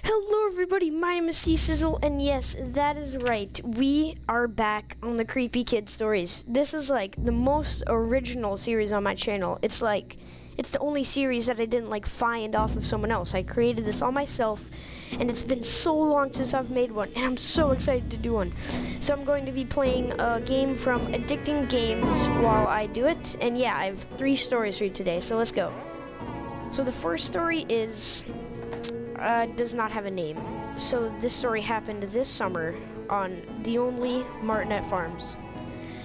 Hello everybody, my name is Tsizzle, and yes, that is right. We are back on the Creepy Kid Stories. This is like the most original series on my channel. It's the only series that I didn't find off of someone else. I created this all myself, and it's been so long since I've made one, and I'm so excited to do one. So I'm going to be playing a game from Addicting Games while I do it, and yeah, I have 3 stories for you today, so let's go. So the first story is does not have a name. So this story happened this summer on the only Martinet Farms.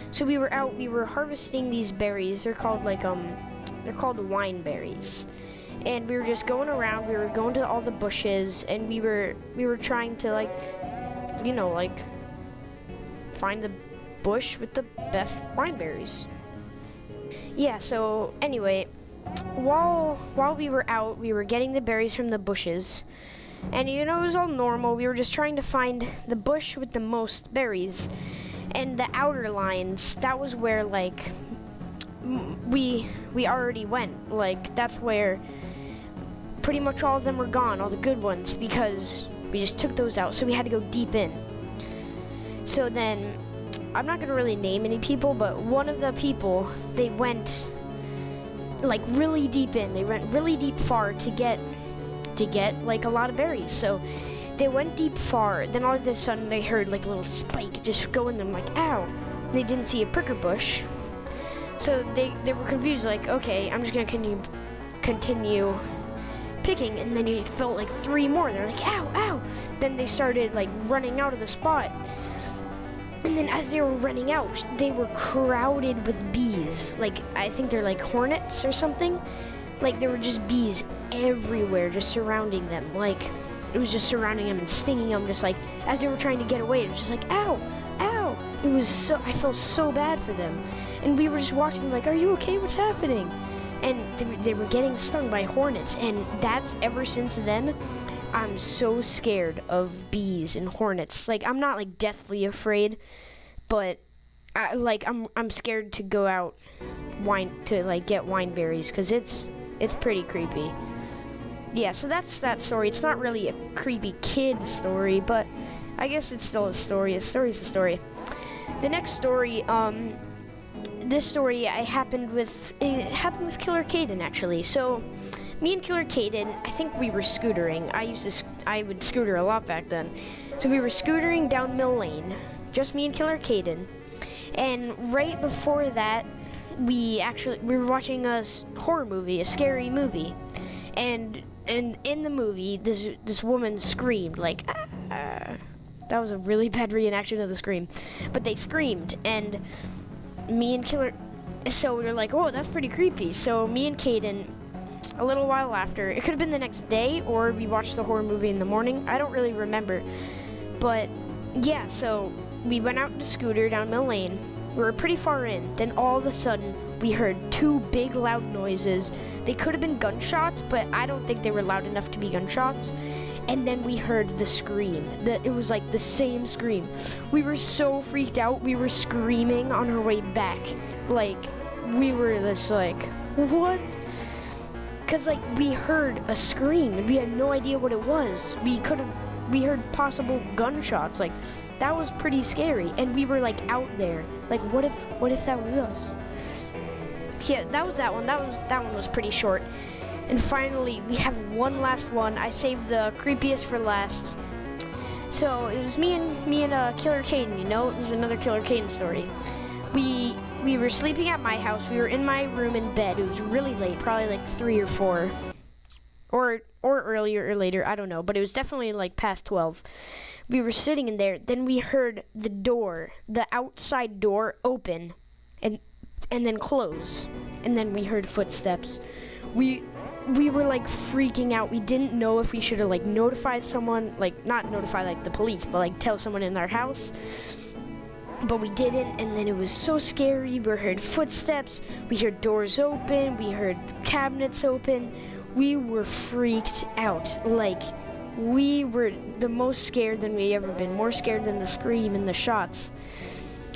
So we were harvesting these berries. They're called they're called wine berries. And we were just going around, we were going to all the bushes, and we were trying to find the bush with the best wine berries. Yeah, so anyway, while we were out, we were getting the berries from the bushes, and it was all normal. We were just trying to find the bush with the most berries, and the outer lines, that was where we already went. That's where pretty much all of them were gone, all the good ones, because we just took those out, so we had to go deep in. So then, I'm not gonna really name any people, but one of the people, they went really deep in. They went really deep far to get a lot of berries. So they went deep far, then all of a sudden they heard a little spike just go in them, ow. And they didn't see a pricker bush. So they were confused, okay, I'm just gonna continue picking, and then you felt 3 more. They're ow, ow. Then they started running out of the spot. And then as they were running out, they were crowded with bees. I think they're hornets or something. There were just bees everywhere, just surrounding them. It was just surrounding them and stinging them, just as they were trying to get away. It was just ow, ow. It was I felt so bad for them. And we were just watching, are you okay? What's happening? And they were getting stung by hornets. And that's ever since then, I'm so scared of bees and hornets. I'm not deathly afraid, but I'm scared to go out get wine berries, because it's pretty creepy. Yeah, so that's that story. It's not really a creepy kid story, but I guess it's still a story. A story's a story. The next story, this story happened with Killer Caden, actually. So me and Killer Caden, I think we were scootering. I would scooter a lot back then. So we were scootering down Mill Lane, just me and Killer Caden. And right before that, we were watching a horror movie, a scary movie. And in the movie, this woman screamed ah. That was a really bad reenaction of the scream. But they screamed, and me and Killer, so we were oh, that's pretty creepy. So me and Caden, a little while after, it could have been the next day, or we watched the horror movie in the morning. I don't really remember. But yeah, so we went out to scooter down Mill Lane. We were pretty far in. Then all of a sudden, we heard 2 big loud noises. They could have been gunshots, but I don't think they were loud enough to be gunshots. And then we heard the scream. It was the same scream. We were so freaked out. We were screaming on our way back. We were just what? Because we heard a scream, and we had no idea what it was. We heard possible gunshots. That was pretty scary, and we were out there. What if that was us? Yeah, that was that one. That one was pretty short. And finally, we have one last one. I saved the creepiest for last. So it was me and Killer Caden. It was another Killer Caden story. We were sleeping at my house. We were in my room in bed. It was really late, probably 3 or 4, or earlier or later. I don't know, but it was definitely past 12. We were sitting in there. Then we heard the outside door open, and then close. And then we heard footsteps. We were freaking out. We didn't know if we should have notified someone, not notify the police, but tell someone in our house. But we didn't, and then it was so scary. We heard footsteps, we heard doors open, we heard cabinets open. We were freaked out. We were the most scared than we ever been, more scared than the scream and the shots.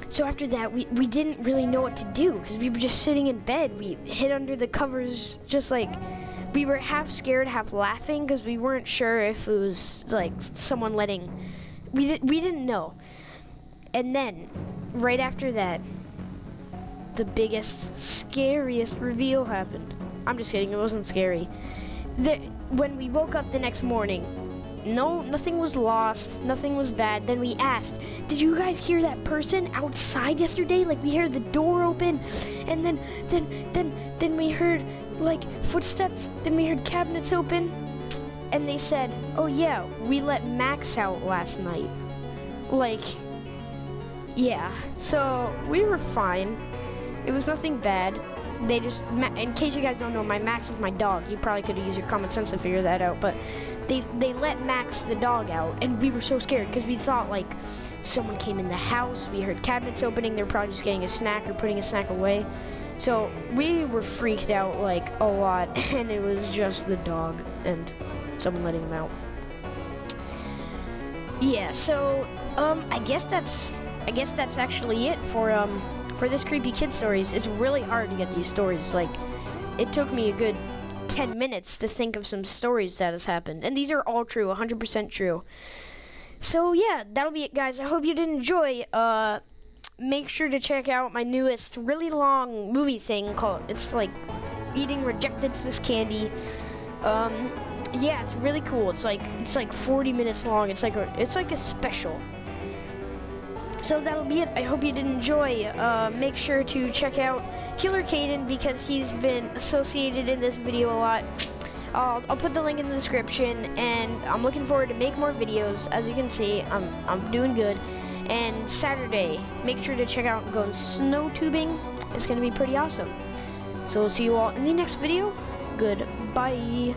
So after that, we didn't really know what to do, because we were just sitting in bed. We hid under the covers, just we were half scared, half laughing, because we weren't sure if it was like someone letting. We didn't know. And then, right after that, the biggest, scariest reveal happened. I'm just kidding. It wasn't scary. When we woke up the next morning, nothing was lost, nothing was bad. Then we asked, did you guys hear that person outside yesterday? Like, we heard the door open, and then we heard like footsteps, then we heard cabinets open, and they said, oh yeah, we let Max out last night. Like, yeah, so we were fine. It was nothing bad. They just, in case you guys don't know, my Max is my dog. You probably could have used your common sense to figure that out, but they let Max the dog out, and we were so scared because we thought like someone came in the house. We heard cabinets opening. They're probably just getting a snack or putting a snack away. So we were freaked out like a lot, and it was just the dog and someone letting him out. Yeah, so I guess that's actually it for this creepy kid stories. It's really hard to get these stories. Like, it took me a good 10 minutes to think of some stories that has happened, and these are all true, 100% true. So yeah, that'll be it, guys. I hope you did enjoy. Make sure to check out my newest really long movie thing it's like eating rejected Swiss candy. Yeah, it's really cool. It's like 40 minutes long. It's like a special. So that'll be it. I hope you did enjoy. Make sure to check out Killer Caden because he's been associated in this video a lot. I'll put the link in the description, and I'm looking forward to make more videos. As you can see, I'm doing good. And Saturday, make sure to check out going snow tubing. It's gonna be pretty awesome. So we'll see you all in the next video. Goodbye.